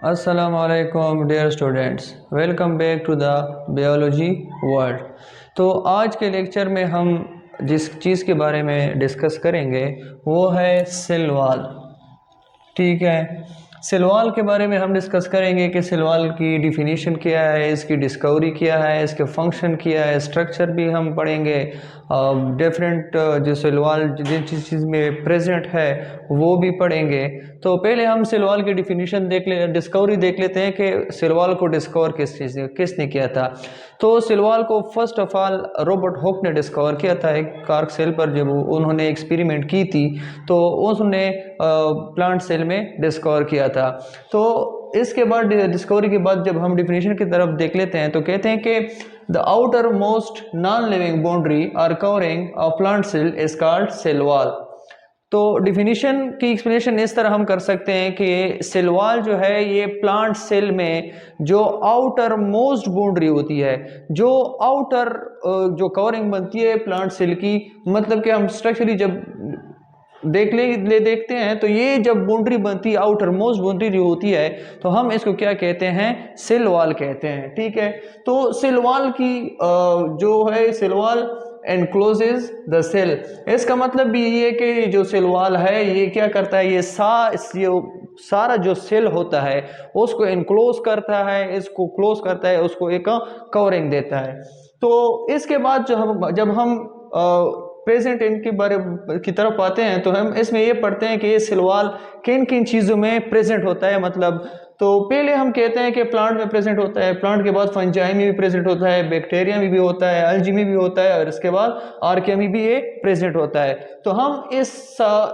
असलकुम dear students, welcome back to the biology world. तो आज के लेक्चर में हम जिस चीज़ के बारे में डिस्कस करेंगे वो है सेल वॉल। ठीक है, सेल वॉल के बारे में हम डिस्कस करेंगे कि सेल वॉल की डिफिनीशन क्या है, इसकी डिस्कवरी क्या है, इसके फंक्शन क्या है, स्ट्रक्चर भी हम पढ़ेंगे। डिफरेंट जो सेल वॉल जिस चीज़ में प्रेजेंट है वो भी पढ़ेंगे। तो पहले हम सेल वॉल की डिफिनीशन डिस्कवरी देख लेते हैं कि सेल वॉल को डिस्कवर किसने किया था। तो सेल वॉल को first of all Robert Hooke ने डिस्कवर किया था एक कार्क सेल पर। जब उन्होंने एक्सपेरिमेंट की थी तो उसने प्लांट सेल में डिस्कवर किया था। तो इसके बाद डिस्कवरी के बाद जब हम डिफिनीशन की तरफ देख लेते हैं तो कहते हैं कि the outermost non living boundary are covering of plant cell is called cell wall. तो डिफिनीशन की एक्सप्लेनेशन इस तरह हम कर सकते हैं कि सेल वॉल जो है ये प्लांट सेल में जो आउटर मोस्ट बाउंड्री होती है, जो आउटर जो कवरिंग बनती है प्लांट सेल की, मतलब कि हम स्ट्रक्चरली जब देखते हैं तो ये जब बाउंड्री बनती है, आउटर मोस्ट बाउंड्री जो होती है, तो हम इसको क्या कहते हैं, सेल वॉल कहते हैं। ठीक है, तो सेल वॉल की जो है cell wall encloses the cell. इसका मतलब भी ये है कि जो सेल वॉल है ये क्या करता है, ये सारा जो सेल होता है उसको एनक्लोज करता है, इसको क्लोज करता है, उसको एक कवरिंग देता है। तो इसके बाद जब हम प्रेजेंट इनके बारे की तरफ आते हैं तो हम इसमें ये पढ़ते हैं कि ये सेल वॉल किन किन चीज़ों में प्रेजेंट होता है। मतलब तो पहले हम कहते हैं कि प्लांट में प्रेजेंट होता है, प्लांट के बाद फंजाई में भी प्रेजेंट होता है, बैक्टीरिया में भी होता है, अलजी में भी होता है, और इसके बाद आर्किया में भी ये प्रेजेंट होता है। तो हम इस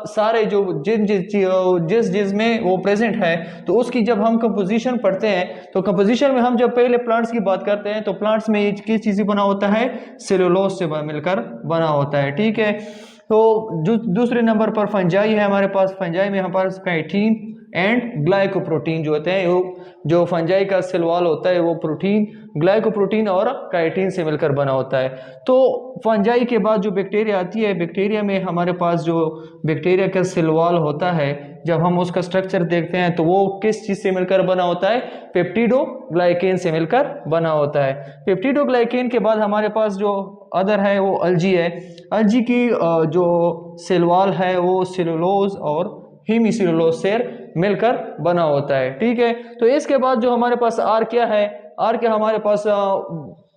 सारे जो जिस में वो प्रेजेंट है तो उसकी जब हम कंपोजिशन पढ़ते हैं तो कंपोजिशन में हम जब पहले प्लांट्स की बात करते हैं तो प्लांट्स में ये किस चीज़ से बना होता है, सेलुलोज से मिलकर बना होता है। ठीक है, तो दूसरे नंबर पर फंजाई है हमारे पास। फंजाई में हमारे पास काइटिन एंड ग्लाइकोप्रोटीन जो होते हैं, जो फंजाई का सेल वॉल होता है वो प्रोटीन, ग्लाइकोप्रोटीन और काइटिन से मिलकर बना होता है। तो फंजाई के बाद जो बैक्टीरिया आती है, बैक्टीरिया में हमारे पास जो बैक्टीरिया का सेल वॉल होता है, जब हम उसका स्ट्रक्चर देखते हैं तो वो किस चीज से मिलकर बना होता है, पेप्टिडोग्लाइकेन से मिलकर बना होता है। पेप्टिडोग्लाइकेन के बाद हमारे पास जो अदर है वो अलजी है। अलजी की जो सेल वॉल है वो सेलुलोज और हेमीसेलुलोज से मिलकर बना होता है। ठीक है, तो इसके बाद जो हमारे पास आर्किया है, आर्किया हमारे पास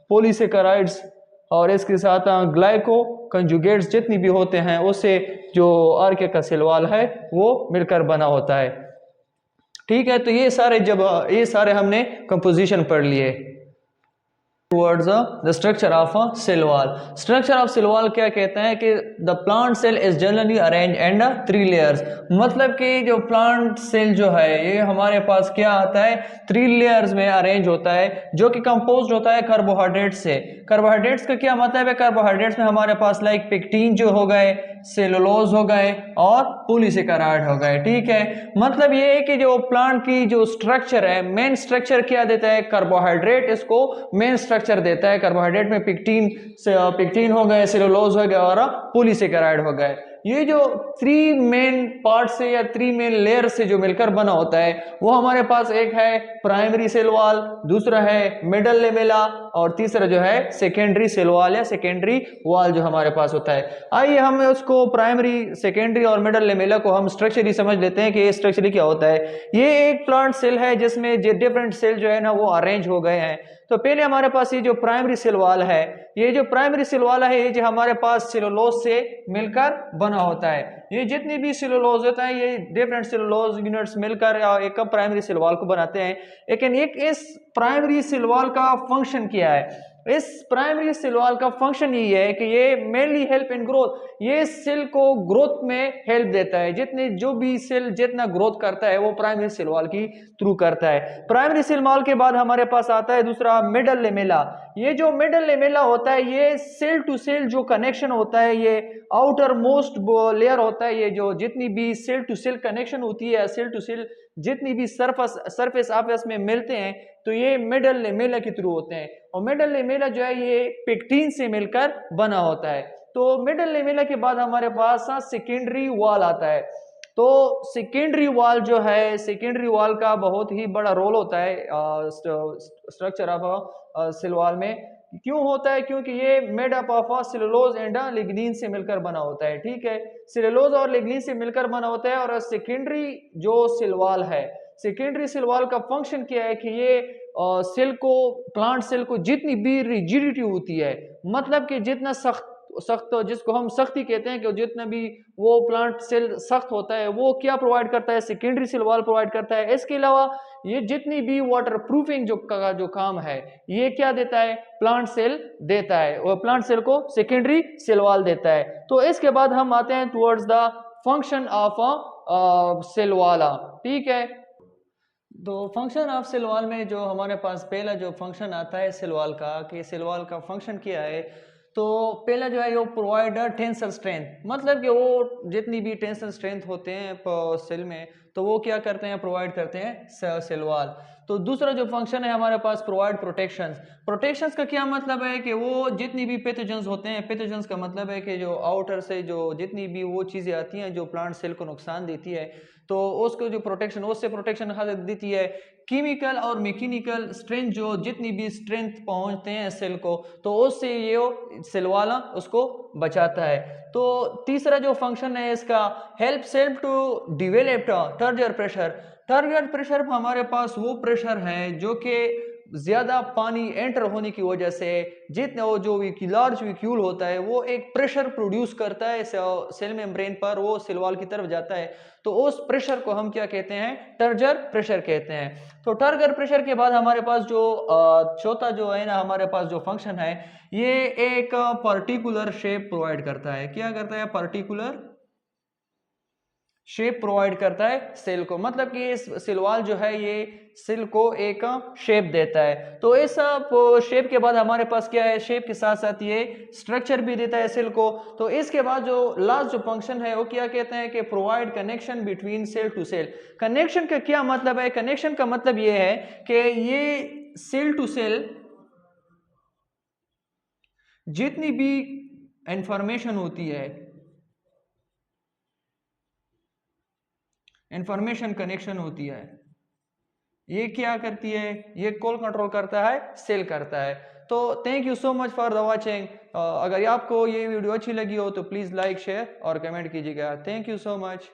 पॉलीसेकेराइड्स और इसके साथ ग्लाइको कंजुगेट्स जितनी भी होते हैं उससे जो आर्किया का सेल वॉल है वो मिलकर बना होता है। ठीक है, तो ये सारे हमने कंपोजिशन पढ़ लिए। Towards the structure of a cell wall. Structure of cell wall क्या कहते हैं कि the plant cell is generally arrange and 3 layers. मतलब कि जो प्लांट सेल जो है ये हमारे पास क्या आता है, 3 लेयर्स में अरेंज होता है, जो कि कंपोज्ड होता है कार्बोहाइड्रेट से। कार्बोहाइड्रेट्स का क्या मतलब है, कार्बोहाइड्रेट्स में हमारे पास लाइक पेक्टिन जो हो गए, सेलुलोज हो गए और पॉलीसेकेराइड हो गए। ठीक है, मतलब ये है कि जो प्लांट की जो स्ट्रक्चर है, मेन स्ट्रक्चर क्या देता है, कार्बोहाइड्रेट इसको मेन स्ट्रक्चर देता है। कार्बोहाइड्रेट में पेक्टिन हो गए, सेलुलोज हो गए और पॉलीसेकेराइड हो गए। ये जो 3 मेन पार्ट से या 3 मेन लेयर से जो मिलकर बना होता है वो हमारे पास एक है प्राइमरी सेल वॉल, दूसरा है मिडल लेमेला और तीसरा जो है सेकेंडरी सेल वॉल या सेकेंडरी वॉल जो हमारे पास होता है। आइए हम उसको प्राइमरी, सेकेंडरी और मिडल लेमेला को हम स्ट्रक्चरली समझ लेते हैं कि ये स्ट्रक्चरली क्या होता है। ये एक प्लांट सेल है जिसमें डिफरेंट सेल जो है ना वो अरेंज हो गए हैं। तो पहले हमारे पास ये जो प्राइमरी सेल वॉल है, ये जो प्राइमरी सेल वॉल है ये जो हमारे पास सेलुलोज से मिलकर बना होता है। ये जितनी भी सेलुलोज होता है ये डिफरेंट सेलुलोज यूनिट्स मिलकर एक प्राइमरी सेल वॉल को बनाते हैं। लेकिन इस प्राइमरी सेल वॉल का फंक्शन क्या है, इस प्राइमरी सेल वॉल का फंक्शन ये है कि ये मेनली हेल्प इन ग्रोथ, ये सेल को ग्रोथ में हेल्प देता है। जो भी सेल जितना ग्रोथ करता है वो प्राइमरी सेल वॉल की थ्रू करता है। प्राइमरी सेल वॉल के बाद हमारे पास आता है दूसरा मिडल लेमेला। ये जो मिडल लेमेला होता है ये सेल टू सेल जो कनेक्शन होता है, ये आउटर मोस्ट लेयर होता है। ये जो जितनी भी सेल टू सेल कनेक्शन होती है, सेल टू सेल जितनी भी सरफेस आपस में मिलते हैं तो ये मिडल लेमेला के थ्रू होते हैं। और मिडल लेमेला जो है ये पेक्टिन से मिलकर बना होता है। तो मिडल लेमेला के बाद हमारे पास सेकेंडरी वॉल आता है। तो सेकेंडरी वॉल जो है, सेकेंडरी वॉल का बहुत ही बड़ा रोल होता है स्ट्रक्चर ऑफ सेल वॉल में। क्यों होता है? क्योंकि ये made up of cellulose and lignin से मिलकर बना होता है, ठीक है। सेलुलोज और लिग्निन से मिलकर बना होता है। और सेकेंडरी जो सेल वॉल है, सेकेंडरी सेल वॉल का फंक्शन क्या है कि ये सेल को, प्लांट सेल को जितनी भी रिजिडिटी होती है, मतलब कि जितना सख्त जिसको हम सख्ती कहते हैं, कि जितना भी वो प्लांट सेल सख्त होता है, वो क्या प्रोवाइड करता है? सेकेंडरी सेल वॉल प्रोवाइड करता है। इसके अलावा ये जितनी भी वाटर प्रूफिंग जो काम है, ये क्या देता है? प्लांट सेल देता है, और प्लांट सेल को सेकेंडरी सेल वॉल देता है। तो इसके बाद हम आते हैं towards the function of cell wall, ठीक है। तो फंक्शन ऑफ सेल वॉल में जो हमारे पास पहला जो फंक्शन आता है सेल वॉल का, कि सेल वॉल का फंक्शन क्या है, तो पहला जो है वो प्रोवाइड टेंसल स्ट्रेंथ, मतलब कि वो जितनी भी टेंसल स्ट्रेंथ होते हैं सेल में, तो वो क्या करते हैं? प्रोवाइड करते हैं सेल वॉल। तो दूसरा जो फंक्शन है हमारे पास, प्रोवाइड प्रोटेक्शंस। प्रोटेक्शंस का क्या मतलब है? कि वो जितनी भी पैथोजेंस होते हैं, पैथोजेंस का मतलब है कि जो आउटर से जो जितनी भी वो चीज़ें आती हैं जो प्लांट सेल को नुकसान देती है, तो उसको जो प्रोटेक्शन, उससे प्रोटेक्शन देती है। केमिकल और मैकेनिकल स्ट्रेंथ, जो जितनी भी स्ट्रेंथ पहुंचते हैं सेल को, तो उससे ये सेल वाला उसको बचाता है। तो तीसरा जो फंक्शन है इसका, help cell to develop turgor pressure. Turgor pressure हमारे पास वो प्रेशर है जो कि ज्यादा पानी एंटर होने की वजह से, जितने वो जो लार्ज वैक्यूल होता है, वो एक प्रेशर प्रोड्यूस करता है सेल मेम्ब्रेन पर, वो सेल वॉल की तरफ जाता है। तो उस प्रेशर को हम क्या कहते हैं? टर्जर प्रेशर कहते हैं। तो टर्जर प्रेशर के बाद हमारे पास जो चौथा जो है ना, हमारे पास जो फंक्शन है, ये एक पर्टिकुलर शेप प्रोवाइड करता है। क्या करता है? पर्टिकुलर शेप प्रोवाइड करता है सेल को, मतलब कि इस सेल वॉल जो है ये सेल को एक शेप देता है। तो इस शेप के बाद हमारे पास क्या है? शेप के साथ साथ ये स्ट्रक्चर भी देता है सेल को। तो इसके बाद जो लास्ट जो फंक्शन है वो क्या कहते हैं? कि provide connection between cell to cell. Connection का क्या मतलब है? कनेक्शन का मतलब ये है कि ये सेल टू सेल जितनी भी इंफॉर्मेशन होती है, इंफॉर्मेशन कनेक्शन होती है, ये क्या करती है? ये कॉल कंट्रोल करता है, सेल करता है। तो thank you so much for the watching. अगर आपको ये वीडियो अच्छी लगी हो तो प्लीज़ लाइक, शेयर और कमेंट कीजिएगा। Thank you so much.